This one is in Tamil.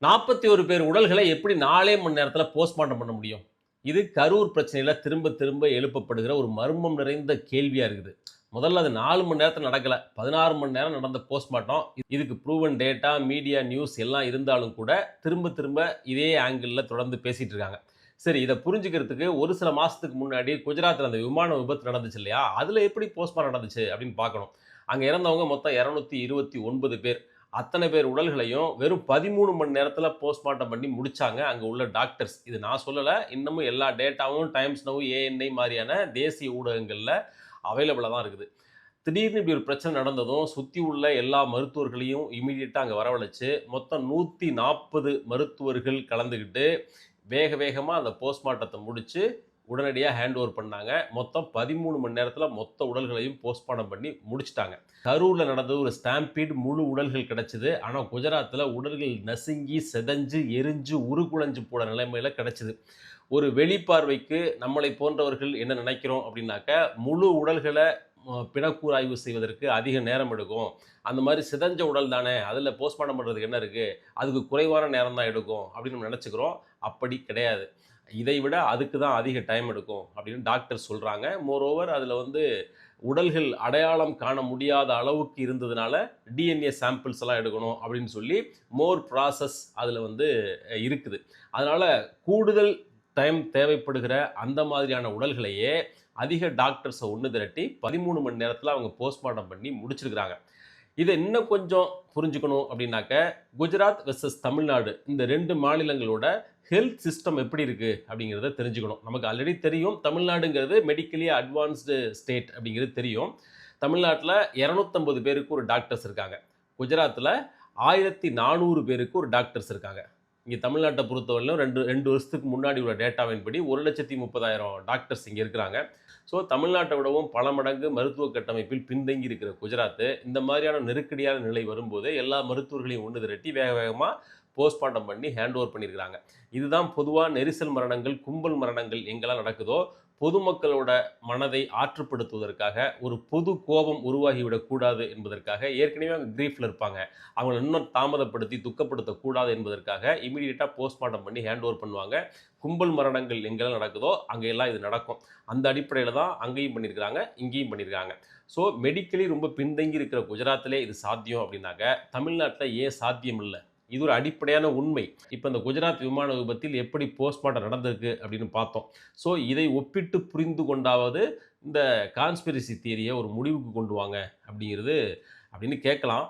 41 பேர் உடல்களை எப்படி 4 மணி நேரத்தில போஸ்ட்மார்ட்டம் பண்ண முடியும்? இது கரூர் பிரச்சனையில திரும்ப திரும்ப எழுப்பப்படுகிற ஒரு மர்மம் நிறைந்த கேள்வியா இருக்குது. முதல்ல அது 4 மணி நேரத்தில நடக்கல. 16 மணி நேரம் நடந்த போஸ்ட்மார்ட்டம். இதுக்கு ப்ரூவன் டேட்டா, மீடியா நியூஸ் எல்லாம் இருந்தாலும் கூட, திரும்ப திரும்ப இதே ஆங்கிள்ல தொடர்ந்து பேசிட்டு இருக்காங்க. சரி, இத புரிஞ்சுக்கிறதுக்கு ஒரு சில மாசத்துக்கு முன்னாடி குஜராத்ல அந்த விமான விபத்து நடந்துச்சு இல்லையா? அதுல எப்படி போஸ்ட்மார்ட்டம் நடந்துச்சு அப்படின்னு பார்க்கணும். அங்க இறந்தவங்க மொத்தம் 229 பேர். அத்தனை பேர் உடல்களையும் வெறும் 13 மணி நேரத்தில போஸ்ட்மார்ட்டம் பண்ணி முடிச்சாங்க, அங்க உள்ள டாக்டர்ஸ். இது நான் சொல்லல. இன்னமும் எல்லா டேட்டாவும் டைம்ஸ் நவ், ஏஎன்ஐ மாரியான தேசிய ஊடகங்கள்ல அவைலபிளா தான் இருக்குது. திடீர்னு இப்படி ஒரு பிரச்சனை நடந்ததும், சுத்தி உள்ள எல்லா மருத்துவர்களையும் இம்மீடியட்டா அங்க வரவழைச்சு, மொத்தம் 140 மருத்துவர்கள் கலந்துகிட்டு, வேக வேகமா அந்த போஸ்ட்மார்ட்டத்த முடிச்சு, உடனடியா ஹேண்ட் ஓவர் பண்ணாங்க. மொத்தம் 13 மணி நேரத்தில மொத்த உடல்களையும் போஸ்ட்மார்ட்டம் பண்ணி முடிச்சுட்டாங்க. கரூர்ல நடந்தது ஒரு ஸ்டாம்பீட், முழு உடல்கள் கிடைச்சது. ஆனா குஜராத்ல உடல்கள் நசுங்கி, சிதைஞ்சு, எரிஞ்சு, உருக்குலைஞ்சு போன நிலைமையில கிடைச்சது. ஒரு வெளிப்பார்வைக்கு நம்மளை போன்றவர்கள் என்ன நினைக்கிறோம் அப்படின்னாக்க, முழு உடல்கள பிணக்கூறாய்வு செய்வதற்கு அதிக நேரம் எடுக்கும். அந்த மாரி சிதைஞ்ச உடல் தானே, அதில போஸ்ட்மார்ட்டம் பண்றதுக்கு என்ன இருக்கு? அதுக்கு குறைவான நேரம் தான் எடுக்கும் அப்படின்னு நம்ம நினைச்சுக்கிறோம். அப்படி கிடையாது. இதை விட அதுக்கு தான் அதிக டைம் எடுக்கும் அப்படின்னு டாக்டர் சொல்றாங்க. மோரோவர் அதில வந்து உடல்கள் அடையாளம் காண முடியாத அளவுக்கு இருந்ததுனால, டிஎன்ஏ சாம்பிள்ஸ் எல்லாம் எடுக்கணும் அப்படின்னு சொல்லி, மோர் ப்ராசஸ் அதில வந்து இருக்குது. அதனால கூடுதல் டைம் தேவைப்படுகிற அந்த மாதிரியான உடல்களையே அதிக டாக்டர்ஸ ஒண்ணு திரட்டி 13 மணி நேரத்தில அவங்க போஸ்ட்மார்ட்டம் பண்ணி முடிச்சிருக்கிறாங்க. இத இன்னும் கொஞ்சம் புரிஞ்சுக்கணும் அப்படின்னாக்க, குஜராத் வெர்சஸ் தமிழ்நாடு இந்த 2 மாநிலங்களோட ஹெல்த் சிஸ்டம் எப்படி இருக்கு அப்படிங்கிறத தெரிஞ்சுக்கணும். நமக்கு ஆல்ரெடி தெரியும் தமிழ்நாடுங்கிறது மெடிக்கலி அட்வான்ஸ்டு ஸ்டேட் அப்படிங்கிறது தெரியும். தமிழ்நாட்டில 250 பேருக்கு ஒரு டாக்டர்ஸ் இருக்காங்க. குஜராத்ல 1400 பேருக்கு ஒரு டாக்டர்ஸ் இருக்காங்க. இங்க தமிழ்நாட்ட பொறுத்தவரையிலும் 2 வருஷத்துக்கு முன்னாடி உள்ள டேட்டாவின்படி 1,30,30,000 டாக்டர்ஸ் இங்க இருக்கிறாங்க. ஸோ தமிழ்நாட்டை விடவும் பல மடங்கு மருத்துவ கட்டமைப்பில் பின்தங்கி இருக்கிற குஜராத், இந்த மாதிரியான நெருக்கடியான நிலை வரும்போது எல்லா மருத்துவர்களையும் ஒன்று திரட்டி வேக வேகமா போஸ்ட்மார்ட்டம் பண்ணி ஹேண்ட் ஓவர் பண்ணியிருக்கிறாங்க. இதுதான் பொதுவா நெரிசல் மரணங்கள், கும்பல் மரணங்கள் எங்கெல்லாம் நடக்குதோ, பொதுமக்களோட மனதை ஆற்றுப்படுத்துவதற்காக, ஒரு பொது கோபம் உருவாகிவிடக் கூடாது என்பதற்காக, ஏற்கனவே அவங்க கிரீஃப்ல இருப்பாங்க. அவங்கள இன்னும் தாமதப்படுத்தி, துக்கப்படுத்தக் கூடாது என்பதற்காக, இம்மீடியட்டா போஸ்ட்மார்ட்டம் பண்ணி ஹேண்ட் ஓவர் பண்ணுவாங்க. கும்பல் மரணங்கள் எங்கெல்லாம் நடக்குதோ, அங்க எல்லாம் இது நடக்கும். அந்த அடிப்படையில தான் அங்கேயும் பண்ணியிருக்கிறாங்க, இங்கேயும் பண்ணியிருக்காங்க. ஸோ மெடிக்கலி ரொம்ப பின்தங்கி இருக்கிற குஜராத்திலே இது சாத்தியம் அப்படின்னாக்க, தமிழ்நாட்டில ஏன் சாத்தியம் இல்ல? இது ஒரு அடிப்படையான உண்மை. இப்ப இந்த குஜராத் விமான விபத்தில் எப்படி போஸ்ட்மார்ட்டம் நடந்திருக்கு அப்படின்னு பார்த்தோம். ஸோ இதை ஒப்பிட்டு புரிந்து கொண்டாவது இந்த கான்ஸ்பிரசி தியரிய ஒரு முடிவுக்கு கொண்டு வாங்க அப்படிங்கிறது அப்படின்னு கேட்கலாம்.